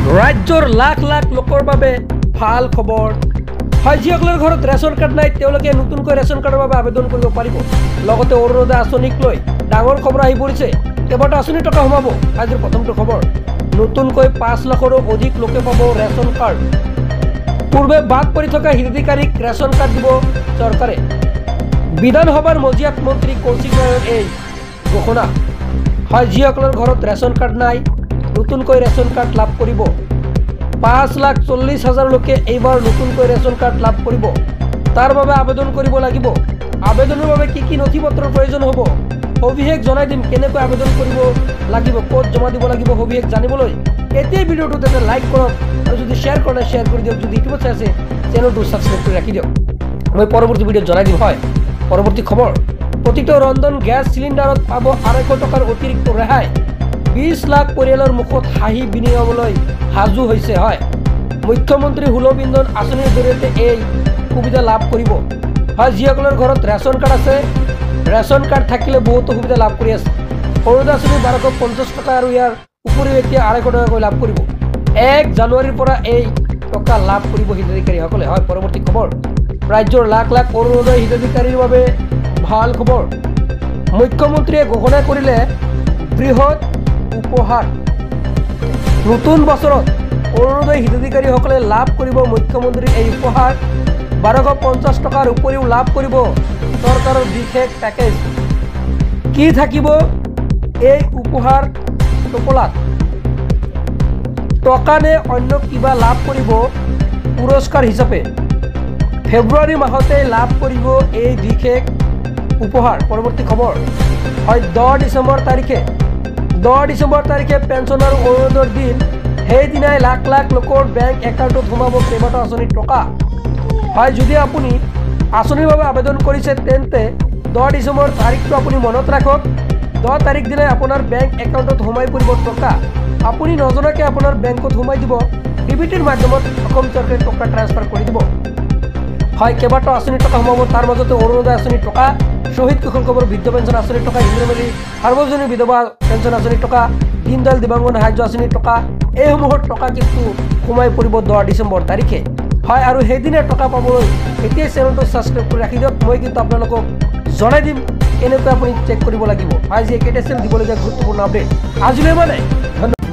ৰাজ্যৰ লাখ লাখ লোকৰ বাবে ভাল খবৰ হয়। যিসকলৰ ঘৰত ৰেচন কাৰ্ড নাই তেওঁলোকে নতুনকৈ ৰেচন কাৰ্ডৰ বাবে আবেদন কৰিব পাৰিব। লগতে অৰুণোদয় আঁচনিক লৈ ডাঙৰ খবৰ আহি পৰিছে। কেইবাটা আঁচনি টকা সোমাব। আজিৰ প্ৰথমটো খবৰ, নতুনকৈ 5 লাখৰো অধিক লোকে পাব ৰেচন কাৰ্ড। পূৰ্বে বাদ পৰি থকা হিতাধিকাৰীক ৰেচন কাৰ্ড দিব চৰকাৰে। বিধানসভাৰ মজিয়াত মন্ত্ৰী কৌশিক ৰায়ৰ এই ঘোষণা হয়। যিসকলৰ ঘৰত ৰেচন কাৰ্ড নাই নতুনকৈ ৰেচন কাৰ্ড লাভ কৰিব। 5,40,000 লোকে এইবাৰ নতুনকৈ ৰেচন কাৰ্ড লাভ কৰিব। তাৰ বাবে আবেদন কৰিব লাগিব। আবেদনৰ বাবে কি কি নথিপত্ৰৰ প্ৰয়োজন হ'ব সবিশেষ জনাই দিম। কেনেকৈ আবেদন কৰিব লাগিব, ক'ত জমা দিব লাগিব সবিশেষ জানিবলৈ এতিয়াই ভিডিঅ'টো তেনে লাইক কৰক আৰু যদি শ্বেয়াৰ কৰে শ্বেয়াৰ কৰি দিয়ক। যদি ইউটিউবত চাই আছে চেনেলটো ছাবস্ক্ৰাইব কৰি ৰাখি দিয়ক। মই পৰৱৰ্তী ভিডিঅ'ত জনাই দিম। হয়, পৰৱৰ্তী খবৰ, প্ৰতিটো ৰন্ধন গেছ চিলিণ্ডাৰত পাব 250 টকাৰ অতিৰিক্ত ৰেহাই। 20 লাখ পৰিয়ালৰ মুখত হাঁহি বিনিয়োগলৈ সাজু হৈছে। হয়, মুখ্যমন্ত্ৰী সুলভ ইন্ধন আঁচনিৰ জৰিয়তে এই সুবিধা লাভ কৰিব। হয়, যিসকলৰ ঘৰত ৰেচন কাৰ্ড আছে, ৰেচন কাৰ্ড থাকিলে বহুতো সুবিধা লাভ কৰি আছে। অৰুণোদয় আঁচনি 1250 টকা আৰু ইয়াৰ উপৰিও এতিয়া 250 টকাকৈ লাভ কৰিব। 1 জানুৱাৰীৰ পৰা এই টকা লাভ কৰিব হিতাধিকাৰীসকলে। হয়, পৰৱৰ্তী খবৰ, ৰাজ্যৰ লাখ লাখ অৰুণোদয় হিতাধিকাৰীৰ বাবে ভাল খবৰ। মুখ্যমন্ত্ৰীয়ে ঘোষণা কৰিলে বৃহৎ উপহাৰ। নতুন বছৰত অৰুণোদয় হিতাধিকাৰীসকলে লাভ কৰিব মুখ্যমন্ত্ৰীৰ এই উপহাৰ। 1250 টকাৰ উপৰিও লাভ কৰিব চৰকাৰৰ বিশেষ পেকেজ। কি থাকিব এই উপহাৰ টোপোলাত? টকা নে অন্য কিবা লাভ কৰিব পুৰস্কাৰ হিচাপে? ফেব্ৰুৱাৰী মাহতে লাভ কৰিব এই বিশেষ উপহাৰ। পৰৱৰ্তী খবৰ হয়, 10 ডিচেম্বৰ তাৰিখে পেঞ্চন আৰু অৰুণোদয়ৰ দিন। সেইদিনাই লাখ লাখ লোকৰ বেংক একাউণ্টত সোমাব কেইবাটাও আঁচনিৰ টকা। হয়, যদি আপুনি আঁচনিৰ বাবে আবেদন কৰিছে তেন্তে 10 ডিচেম্বৰ তাৰিখটো আপুনি মনত ৰাখক। 10 তাৰিখ দিনাই আপোনাৰ বেংক একাউণ্টত সোমাই পৰিব টকা। আপুনি নজনাকৈ আপোনাৰ বেংকত সোমাই দিব। ডিবিটিৰ মাধ্যমত অসম চৰকাৰে টকা ট্ৰান্সফাৰ কৰি দিব। হয়, কেইবাটাও আঁচনিৰ টকা সোমাব। তাৰ মাজতে অৰুণোদয় আঁচনিৰ টকা, শ্বহীদ কিশোৰ কুমাৰ বৃদ্ধ পেঞ্চন আঁচনিৰ টকা, ইন্দিৰা সাৰ্বজনীন বিধৱা পেঞ্চন আঁচনিৰ টকা, দীনদয়াল দিব্যাংগ সাহায্য আঁচনিৰ টকা, এইসমূহৰ টকা কিন্তু সোমাই পৰিব 10 ডিচেম্বৰ তাৰিখে। হয়, আৰু সেইদিনা টকা পাবলৈ এতিয়াই চেনেলটো ছাবস্ক্ৰাইব কৰি ৰাখি দিয়ক। মই কিন্তু আপোনালোকক জনাই দিম কেনেকৈ আপুনি চেক কৰিব লাগিব। আজি একেটা চেনেল দিবলগীয়া গুৰুত্বপূৰ্ণ আপডেট আজিলৈ মানে ধন্যবাদ।